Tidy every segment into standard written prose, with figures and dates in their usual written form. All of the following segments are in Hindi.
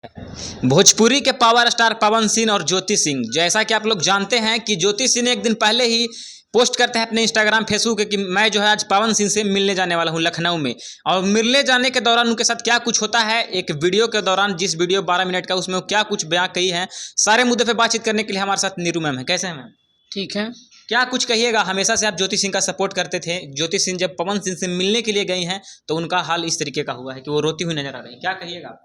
भोजपुरी के पावर स्टार पवन सिंह और ज्योति सिंह, जैसा कि आप लोग जानते हैं कि ज्योति सिंह ने एक दिन पहले ही पोस्ट करते हैं अपने इंस्टाग्राम फेसबुक पे कि मैं जो है आज पवन सिंह से मिलने जाने वाला हूं लखनऊ में। और मिलने जाने के दौरान उनके साथ क्या कुछ होता है, एक वीडियो के दौरान, जिस वीडियो 12 मिनट का, उसमें वो क्या कुछ बयां कही है, सारे मुद्दे पे बातचीत करने के लिए हमारे साथ नीरू मैम है। कैसे हैं मैम? ठीक है। क्या कुछ कहिएगा? हमेशा से आप ज्योति सिंह का सपोर्ट करते थे। ज्योति सिंह जब पवन सिंह से मिलने के लिए गई हैं तो उनका हाल इस तरीके का हुआ है कि वो रोती हुई नजर आ रही है। क्या कहिएगा?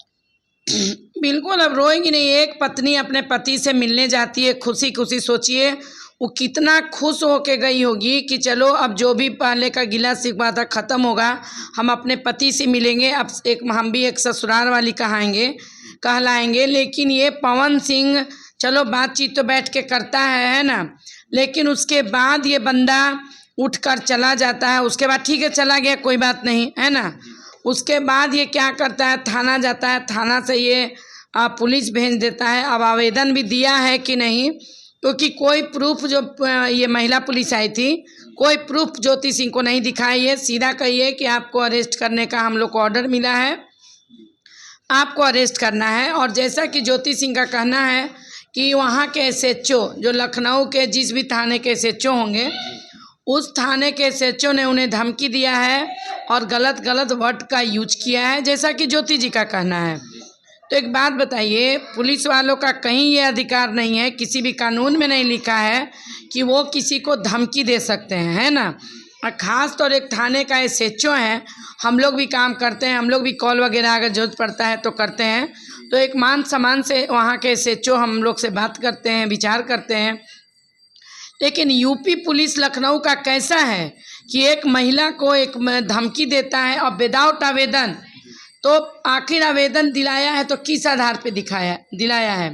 बिल्कुल, अब रोएंगी नहीं। एक पत्नी अपने पति से मिलने जाती है खुशी खुशी, सोचिए वो कितना खुश होके गई होगी कि चलो अब जो भी पहले का गिला शिकवा था ख़त्म होगा, हम अपने पति से मिलेंगे, अब एक हम भी एक ससुराल वाली कहलाएंगे। लेकिन ये पवन सिंह चलो बातचीत तो बैठ के करता है ना, लेकिन उसके बाद ये बंदा उठकर चला जाता है। उसके बाद ठीक है, चला गया, कोई बात नहीं, है ना। उसके बाद ये क्या करता है, थाना जाता है, थाना से ये पुलिस भेज देता है। अब आवेदन भी दिया है कि नहीं, क्योंकि कोई प्रूफ जो ये महिला पुलिस आई थी, कोई प्रूफ ज्योति सिंह को नहीं दिखाई है। सीधा कहिए कि आपको अरेस्ट करने का हम लोग को ऑर्डर मिला है, आपको अरेस्ट करना है। और जैसा कि ज्योति सिंह का कहना है कि वहाँ के एसएचओ, जो लखनऊ के जिस भी थाने के एसएचओ होंगे, उस थाने के एसएचओ ने उन्हें धमकी दिया है और गलत वर्ड का यूज किया है, जैसा कि ज्योति जी का कहना है। तो एक बात बताइए, पुलिस वालों का कहीं ये अधिकार नहीं है, किसी भी कानून में नहीं लिखा है कि वो किसी को धमकी दे सकते हैं, है ना। और ख़ास तौर एक थाने का एसएचओ है, हम लोग भी काम करते हैं, हम लोग भी कॉल वगैरह अगर जरूरत पड़ता है तो करते हैं। तो एक मान सम्मान से वहाँ के एसएचओ हम लोग से बात करते हैं, विचार करते हैं। लेकिन यूपी पुलिस लखनऊ का कैसा है कि एक महिला को एक धमकी देता है और विदाउट आवेदन। तो आखिर आवेदन दिलाया है तो किस आधार पे दिलाया है,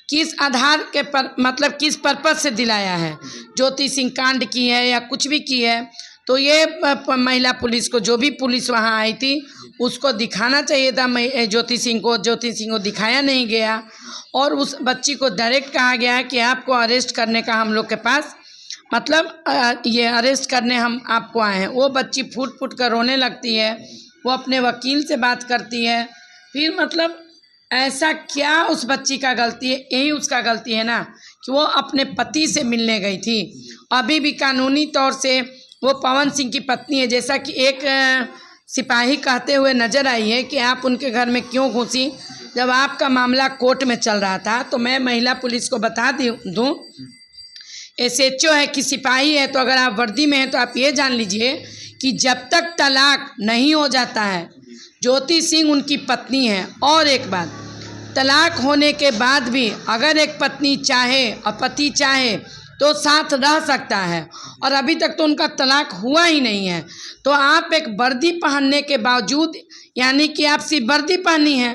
किस आधार के पर, मतलब किस पर्पज से दिलाया है? ज्योति सिंह कांड की है या कुछ भी की है, तो ये महिला पुलिस को, जो भी पुलिस वहाँ आई थी, उसको दिखाना चाहिए था ज्योति सिंह को दिखाया नहीं गया। और उस बच्ची को डायरेक्ट कहा गया है कि आपको अरेस्ट करने का हम लोग के पास, मतलब ये अरेस्ट करने हम आपको आए हैं। वो बच्ची फूट कर रोने लगती है, वो अपने वकील से बात करती है। फिर मतलब ऐसा क्या उस बच्ची का गलती है? यही उसका गलती है ना कि वो अपने पति से मिलने गई थी। अभी भी कानूनी तौर से वो पवन सिंह की पत्नी है। जैसा कि एक सिपाही कहते हुए नज़र आई है कि आप उनके घर में क्यों घुसी, जब आपका मामला कोर्ट में चल रहा था। तो मैं महिला पुलिस को बता दूँ, एसएचओ है कि सिपाही है, तो अगर आप वर्दी में हैं तो आप ये जान लीजिए कि जब तक तलाक नहीं हो जाता है, ज्योति सिंह उनकी पत्नी है। और एक बात, तलाक होने के बाद भी अगर एक पत्नी चाहे और पति चाहे तो साथ रह सकता है, और अभी तक तो उनका तलाक हुआ ही नहीं है। तो आप एक वर्दी पहनने के बावजूद, यानी कि आप सिर्फ वर्दी पहनी है,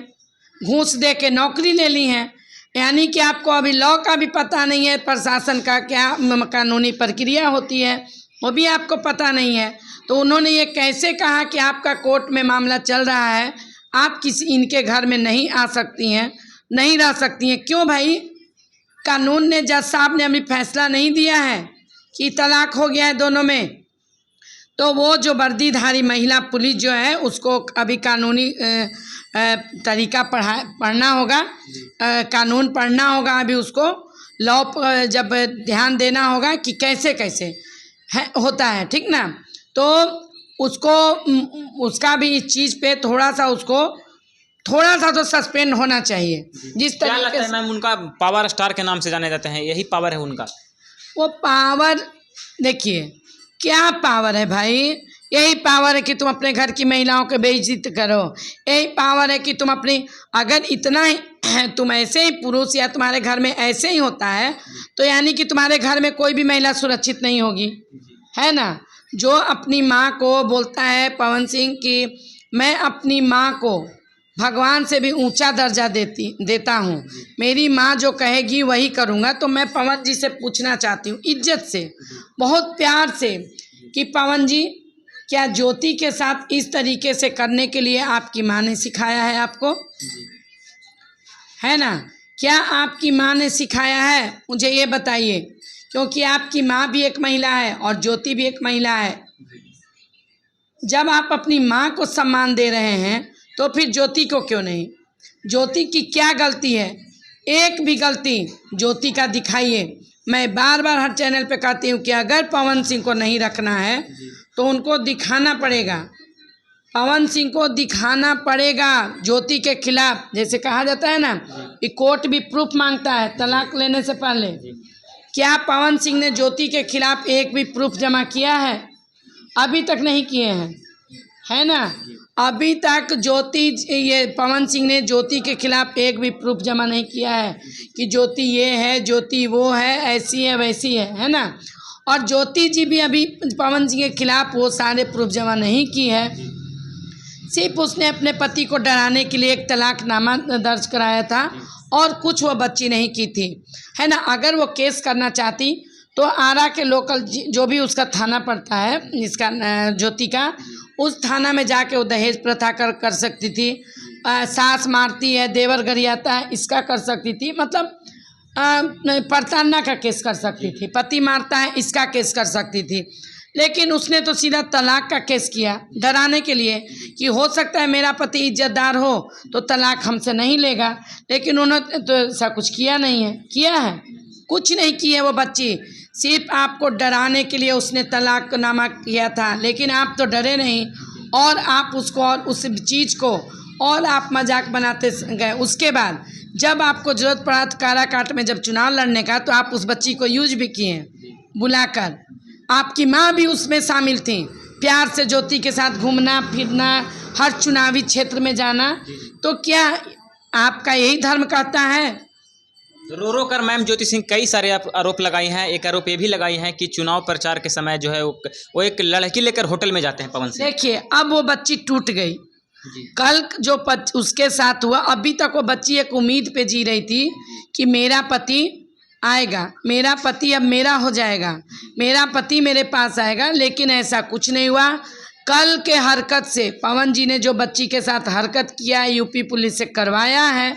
घूस दे के नौकरी ले ली है, यानी कि आपको अभी लॉ का भी पता नहीं है, प्रशासन का क्या कानूनी प्रक्रिया होती है वो भी आपको पता नहीं है। तो उन्होंने ये कैसे कहा कि आपका कोर्ट में मामला चल रहा है, आप किसी इनके घर में नहीं आ सकती हैं, नहीं रह सकती हैं? क्यों भाई? कानून ने, जज साहब ने अभी फैसला नहीं दिया है कि तलाक हो गया है दोनों में। तो वो जो वर्दीधारी महिला पुलिस जो है, उसको अभी कानूनी तरीका पढ़ना होगा, कानून पढ़ना होगा, अभी उसको लॉ जब ध्यान देना होगा कि कैसे कैसे होता है, ठीक ना। तो उसको उसका भी इस चीज़ पे थोड़ा सा तो सस्पेंड होना चाहिए। जिस क्या लगता तरीके है मैम, उनका पावर स्टार के नाम से जाने जाते हैं, यही पावर है उनका? वो पावर, देखिए क्या पावर है भाई? यही पावर है कि तुम अपने घर की महिलाओं को बेइज्जत करो। यही पावर है कि तुम अपनी, अगर इतना ही तुम ऐसे ही पुरुष या तुम्हारे घर में ऐसे ही होता है, तो यानी कि तुम्हारे घर में कोई भी महिला सुरक्षित नहीं होगी, है ना। जो अपनी माँ को बोलता है पवन सिंह कि मैं अपनी माँ को भगवान से भी ऊंचा दर्जा देता हूँ, मेरी माँ जो कहेगी वही करूँगा। तो मैं पवन जी से पूछना चाहती हूँ इज्जत से, बहुत प्यार से, कि पवन जी, क्या ज्योति के साथ इस तरीके से करने के लिए आपकी माँ ने सिखाया है आपको, है ना? क्या आपकी माँ ने सिखाया है? मुझे ये बताइए, क्योंकि आपकी माँ भी एक महिला है और ज्योति भी एक महिला है। जब आप अपनी माँ को सम्मान दे रहे हैं तो फिर ज्योति को क्यों नहीं? ज्योति की क्या गलती है? एक भी गलती ज्योति का दिखाइए। मैं बार बार हर चैनल पे कहती हूँ कि अगर पवन सिंह को नहीं रखना है तो उनको दिखाना पड़ेगा, पवन सिंह को दिखाना पड़ेगा ज्योति के खिलाफ। जैसे कहा जाता है ना कि कोर्ट भी प्रूफ मांगता है तलाक लेने से पहले। क्या पवन सिंह ने ज्योति के खिलाफ एक भी प्रूफ जमा किया है? अभी तक नहीं किए हैं, है ना। अभी तक ये पवन सिंह ने ज्योति के खिलाफ एक भी प्रूफ जमा नहीं किया है कि ज्योति ये है, ज्योति वो है, ऐसी है वैसी है ना। और ज्योति जी भी अभी पवन सिंह के खिलाफ वो सारे प्रूफ जमा नहीं की है। सिर्फ उसने अपने पति को डराने के लिए एक तलाकनामा दर्ज कराया था और कुछ वो बच्ची नहीं की थी, है ना। अगर वो केस करना चाहती तो आरा के लोकल जो भी उसका थाना पड़ता है इसका ज्योति का, उस थाना में जाके वो दहेज प्रथा कर सकती थी। सास मारती है, देवर गरियाता है, इसका कर सकती थी। मतलब प्रताड़ना का केस कर सकती थी, पति मारता है इसका केस कर सकती थी। लेकिन उसने तो सीधा तलाक का केस किया डराने के लिए कि हो सकता है मेरा पति इज्जतदार हो तो तलाक हमसे नहीं लेगा। लेकिन उन्होंने तो ऐसा कुछ किया नहीं है। किया है? कुछ नहीं किया। वो बच्ची सिर्फ आपको डराने के लिए उसने तलाकनामा किया था, लेकिन आप तो डरे नहीं और आप उसको और उस चीज़ को और आप मजाक बनाते गए। उसके बाद जब आपको ज़रूरत पड़ा काराकाट में जब चुनाव लड़ने का, तो आप उस बच्ची को यूज भी किए बुलाकर। आपकी माँ भी उसमें शामिल थी, प्यार से ज्योति के साथ घूमना फिरना, हर चुनावी क्षेत्र में जाना। तो क्या आपका यही धर्म कहता है? रो रो कर मैम ज्योति सिंह कई सारे आरोप लगाई हैं। एक आरोप ये भी लगाई हैं कि चुनाव प्रचार के समय जो है वो एक लड़की लेकर होटल में जाते हैं पवन सिंह। देखिए, अब वो बच्ची टूट गई। कल जो उसके साथ हुआ, अभी तक वो बच्ची एक उम्मीद पे जी रही थी कि मेरा पति आएगा, मेरा पति अब मेरा हो जाएगा, मेरा पति मेरे पास आएगा। लेकिन ऐसा कुछ नहीं हुआ। कल के हरकत से पवन जी ने जो बच्ची के साथ हरकत किया है, यूपी पुलिस से करवाया है,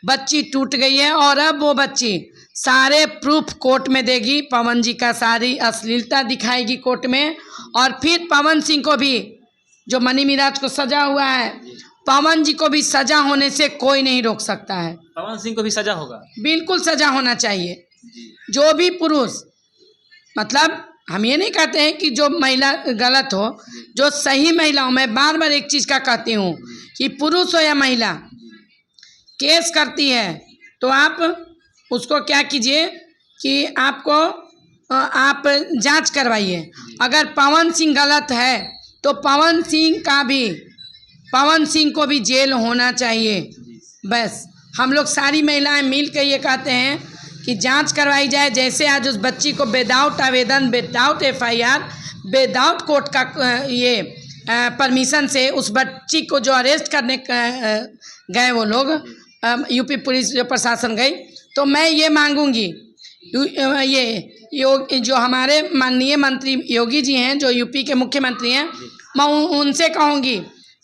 बच्ची टूट गई है। और अब वो बच्ची सारे प्रूफ कोर्ट में देगी, पवन जी का सारी अश्लीलता दिखाएगी कोर्ट में। और फिर पवन सिंह को भी, जो मनी मिराज को सजा हुआ है, पवन जी को भी सजा होने से कोई नहीं रोक सकता है। पवन सिंह को भी सजा होगा? बिल्कुल सजा होना चाहिए। जो भी पुरुष, मतलब हम ये नहीं कहते हैं कि जो महिला गलत हो, जो सही महिला हो। मैं बार बार एक चीज़ का कहती हूँ कि पुरुष हो या महिला केस करती है तो आप उसको क्या कीजिए कि आप जांच करवाइए। अगर पवन सिंह गलत है तो पवन सिंह को भी जेल होना चाहिए। बस हम लोग सारी महिलाएं मिल के ये कहते हैं कि जांच करवाई जाए। जैसे आज उस बच्ची को विदाउट आवेदन, विदाउट FIR, विदाउट कोर्ट का परमिशन से उस बच्ची को जो अरेस्ट करने गए वो लोग, यूपी पुलिस जो प्रशासन गई, तो मैं ये मांगूंगी जो हमारे माननीय मंत्री योगी जी हैं, जो यूपी के मुख्यमंत्री हैं, मैं उनसे कहूँगी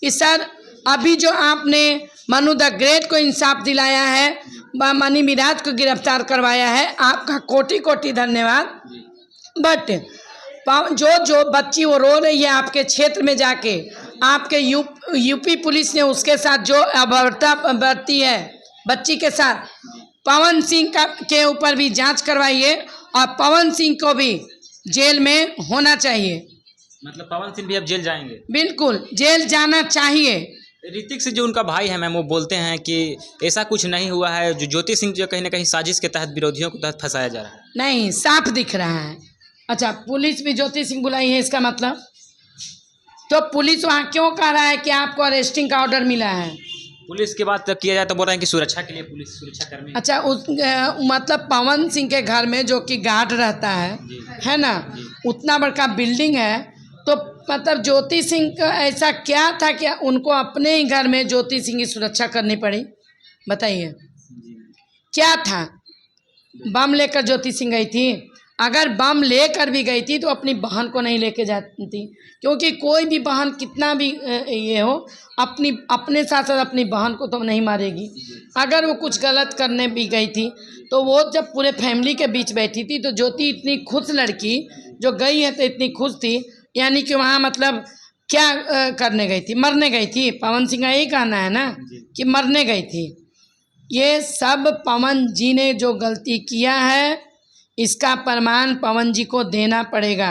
कि सर, अभी जो आपने मनु द ग्रेट को इंसाफ दिलाया है, मनी मिराज को गिरफ्तार करवाया है, आपका कोटि कोटि धन्यवाद। बट जो बच्ची वो रो रही है आपके क्षेत्र में जाके, आपके यूपी पुलिस ने उसके साथ जो अभद्रता बरती है बच्ची के साथ, पवन सिंह के ऊपर भी जांच करवाइए और पवन सिंह को भी जेल में होना चाहिए। मतलब पवन सिंह भी अब जेल जाएंगे? बिल्कुल जेल जाना चाहिए। ऋतिक से जो उनका भाई है मैम, वो बोलते हैं कि ऐसा कुछ नहीं हुआ है, जो ज्योति सिंह जो कहीं ना कहीं साजिश के तहत विरोधियों को तहत फंसाया जा रहा है। नहीं, साफ दिख रहा है। अच्छा, पुलिस भी ज्योति सिंह बुलाई है, इसका मतलब तो पुलिस वहाँ क्यों कह रहा है कि आपको अरेस्टिंग का ऑर्डर मिला है? पुलिस की बात किया जाए तो बोल रहे हैं कि सुरक्षा के लिए पुलिस सुरक्षाकर्मी। अच्छा, मतलब पवन सिंह के घर में जो कि गार्ड रहता है ना, उतना बड़का बिल्डिंग है, तो मतलब ज्योति सिंह का ऐसा क्या था कि उनको अपने ही घर में ज्योति सिंह की सुरक्षा करनी पड़ी? बताइए क्या था? बम लेकर ज्योति सिंह गई थी? अगर बम लेकर भी गई थी तो अपनी बहन को नहीं लेके जाती, क्योंकि कोई भी बहन कितना भी ये हो, अपने साथ साथ अपनी बहन को तो नहीं मारेगी। अगर वो कुछ गलत करने भी गई थी तो वो जब पूरे फैमिली के बीच बैठी थी, तो ज्योति इतनी खुश लड़की जो गई है तो इतनी खुश थी, यानी कि वहाँ मतलब क्या करने गई थी? मरने गई थी। पवन सिंह का यही कहना है ना कि मरने गई थी। ये सब पवन जी ने जो गलती किया है, इसका प्रमाण पवन जी को देना पड़ेगा।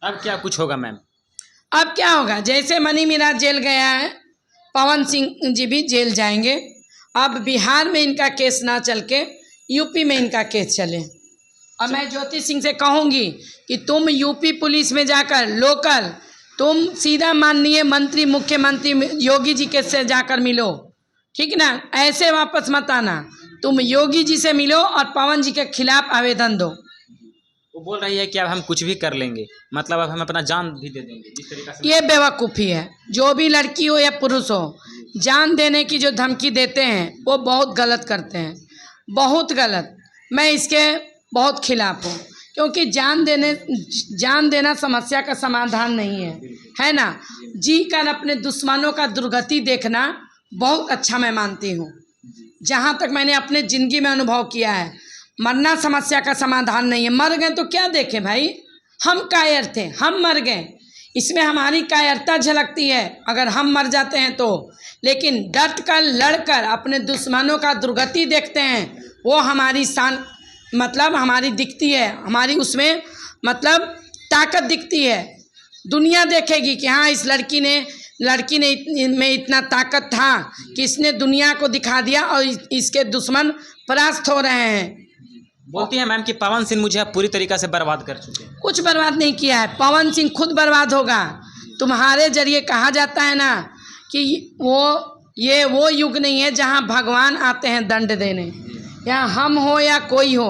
अब क्या कुछ होगा मैम? अब क्या होगा? जैसे मनी मिराज जेल गया है, पवन सिंह जी भी जेल जाएंगे। अब बिहार में इनका केस ना चल के यूपी में इनका केस चले। और मैं ज्योति सिंह से कहूँगी कि तुम यूपी पुलिस में जाकर लोकल, तुम सीधा माननीय मंत्री मुख्यमंत्री योगी जी के से जाकर मिलो, ठीक ना? ऐसे वापस मत आना, तुम योगी जी से मिलो और पवन जी के खिलाफ आवेदन दो। वो बोल रही है कि अब हम कुछ भी कर लेंगे, मतलब अब हम अपना जान भी दे देंगे, जिस तरीका से। ये बेवकूफ़ी है। जो भी लड़की हो या पुरुष हो, जान देने की जो धमकी देते हैं वो बहुत गलत करते हैं, बहुत गलत। मैं इसके बहुत खिलाफ हूँ, क्योंकि जान देना समस्या का समाधान नहीं है ना? जी कर अपने दुश्मनों का दुर्गति देखना बहुत अच्छा मैं मानती हूँ। जहाँ तक मैंने अपने ज़िंदगी में अनुभव किया है, मरना समस्या का समाधान नहीं है। मर गए तो क्या देखें भाई, हम कायर थे, हम मर गए, इसमें हमारी कायरता झलकती है अगर हम मर जाते हैं तो। लेकिन डट कर लड़कर अपने दुश्मनों का दुर्गति देखते हैं, वो हमारी शान, मतलब हमारी दिखती है, हमारी उसमें मतलब ताकत दिखती है। दुनिया देखेगी कि हाँ, इस लड़की ने में इतना ताकत था कि इसने दुनिया को दिखा दिया और इसके दुश्मन परास्त हो रहे हैं। बोलती हैं मैम कि पवन सिंह मुझे अब पूरी तरीक़ा से बर्बाद कर चुके हैं। कुछ बर्बाद नहीं किया है, पवन सिंह खुद बर्बाद होगा। तुम्हारे जरिए कहा जाता है ना कि वो युग नहीं है जहाँ भगवान आते हैं दंड देने, या हम हो या कोई हो,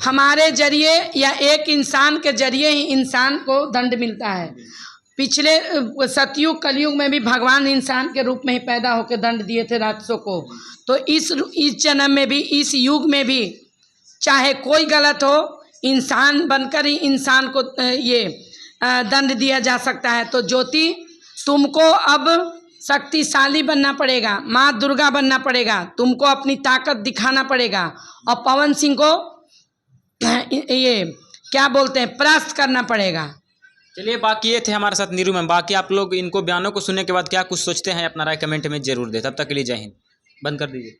हमारे जरिए या एक इंसान के जरिए ही इंसान को दंड मिलता है। पिछले सतयुग कलयुग में भी भगवान इंसान के रूप में ही पैदा होकर दंड दिए थे राक्षसों को। तो इस जन्म में भी, इस युग में भी, चाहे कोई गलत हो, इंसान बनकर ही इंसान को ये दंड दिया जा सकता है। तो ज्योति, तुमको अब शक्तिशाली बनना पड़ेगा, माँ दुर्गा बनना पड़ेगा, तुमको अपनी ताकत दिखाना पड़ेगा और पवन सिंह को ये क्या बोलते हैं, परास्त करना पड़ेगा। चलिए, बाकी ये थे हमारे साथ नीरू मैम। बाकी आप लोग इनको बयानों को सुनने के बाद क्या कुछ सोचते हैं, अपना राय कमेंट में जरूर दें। तब तक के लिए जय हिंद। बंद कर दीजिए।